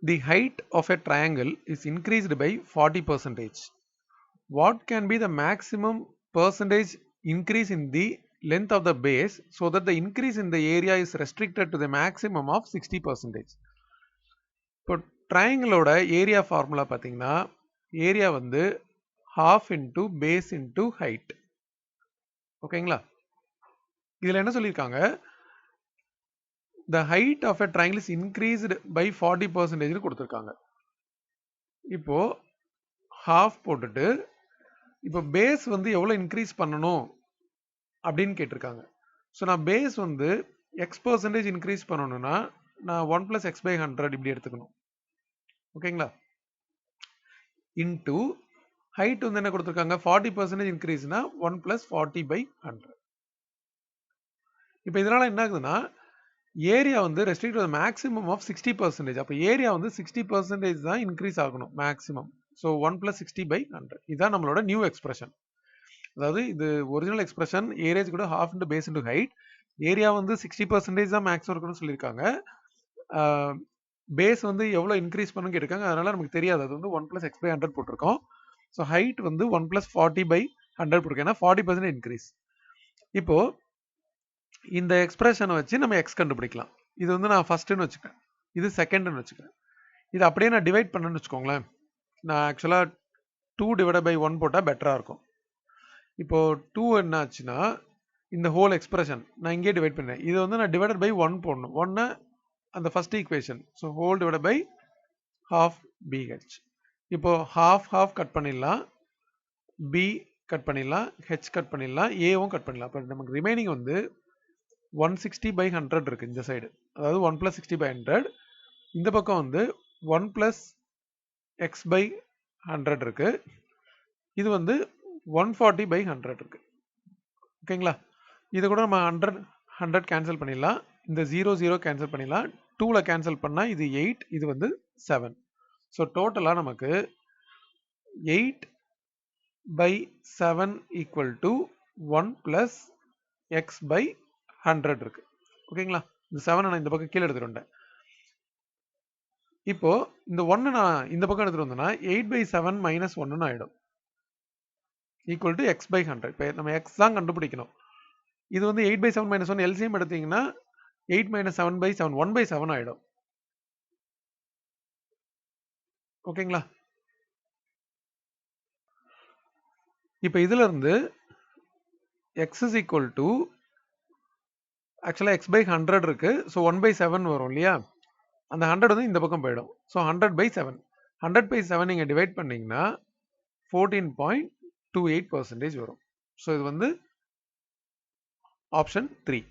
The height of a triangle is increased by 40%. What can be the maximum percentage increase in the length of the base so that the increase in the area is restricted to the maximum of 60%? இப்போ ட்ரையாங்கிளோட area formula பார்த்தீங்கன்னா area வந்து half into base into height. ஓகேங்களா? இதில் என்ன சொல்லியிருக்காங்க, the height of a triangle is increased by 40% கொடுத்துருக்காங்க. இப்போ half போட்டுட்டு இப்போ பேஸ் வந்து எவ்வளோ இன்க்ரீஸ் பண்ணணும் அப்படின்னு கேட்டிருக்காங்க. ஸோ நான் பேஸ் வந்து x% இன்க்ரீஸ் பண்ணணும்னா நான் 1 + x/100 இப்படி எடுத்துக்கணும். ஓகேங்களா? இன்டூ ஹைட் வந்து என்ன கொடுத்துருக்காங்க, 40% இன்க்ரீஸ்னா 1 + 40/100. இப்போ இதனால என்ன ஆகுதுன்னா ஏரியா வந்து ரெஸ்ட்ரிக்ட் டு மேக்ஸிமம் ஆஃப் 60%. அப்போ ஏரியா வந்து 60% தான் இன்க்ரீஸ் ஆகணும் மேக்ஸிமம். ஸோ 1 + 60/100 இதுதான் நம்மளோட நியூ எக்ஸ்பிரஷன். அதாவது இது ஒரிஜினல் எக்ஸ்பிரஷன் ஏரியா கூட half into base into height. Area வந்து 60% தான் மேக்ஸிமம் இருக்குன்னு சொல்லியிருக்காங்க. பேஸ் வந்து எவ்வளோ இன்க்ரீஸ் பண்ணணும்னு கேட்டிருக்காங்க. அதனால நமக்கு தெரியாது, அது வந்து 1 + x/100 போட்டிருக்கோம். ஸோ ஹைட் வந்து 1 + 40/100 போட்டிருக்கோம், ஏன்னா 40% இன்க்ரீஸ். இப்போ இந்த எக்ஸ்பிரஷனை வச்சு நம்ம எக்ஸ் கண்டுபிடிக்கலாம். இது வந்து நான் ஃபர்ஸ்ட்னு வச்சுக்கிறேன், இது செகண்ட்னு வச்சுக்கிறேன். இது அப்படியே நான் டிவைட் பண்ணேன்னு வச்சுக்கோங்களேன். நான் ஆக்சுவலாக 2/1 போட்டால் பெட்டராக இருக்கும். இப்போ 2 என்ன ஆச்சுன்னா இந்த ஹோல் எக்ஸ்பிரஷன் நான் இங்கே டிவைட் பண்ணேன். இது வந்து நான் டிவைடட் பை 1 போடணும். 1 அந்த first equation. So whole divided by half BH. இப்போ half கட் பண்ணிடலாம், B கட் பண்ணிடலாம், H கட் பண்ணிடலாம், ஏவும் கட் பண்ணிடலாம். இப்போ நமக்கு ரிமைனிங் வந்து 160/100 இருக்கு இந்த சைடு. அதாவது 1 + 60/100. இந்த பக்கம் வந்து 1 + x/100 இருக்கு. இது வந்து 140/100 இருக்கு. ஓகேங்களா? இதை கூட நம்ம 100 கேன்சல் பண்ணிடலாம். இந்த 0 கேன்சல் பண்ணிடலாம். 2ல் கேன்சல் பண்ணால் இது 8, இது வந்து 7. ஸோ டோட்டலாக நமக்கு 8/7 = 1 + x/100 இருக்கு. ஓகேங்களா? இந்த 7 நான் இந்த பக்கம் கீழே எடுத்துட்டு வந்தேன். இப்போ இந்த 1 நான் இந்த பக்கம் எடுத்துட்டு வந்தேன்னா 8/7 - 1 ஆயிடும், ஈக்குவல் டு x/100. இப்போ நம்ம x தான் கண்டுபிடிக்கணும். இது வந்து 8/7 - 1 எல்சிஎம் எடுத்தீங்கன்னா 8 - 7/7 1/7 ஆயிடும். ஓகேங்களா? இப்போ இதுல இருந்து x is equal to ஆக்சுவலா x/100 இருக்கு. ஸோ 1/7 வரும் இல்லையா? அந்த 100 வந்து இந்த பக்கம் போயிடும். ஸோ 100/7 100/7 நீங்க டிவைட் பண்ணீங்கன்னா 14.28% வரும். ஸோ இது வந்து ஆப்ஷன் 3.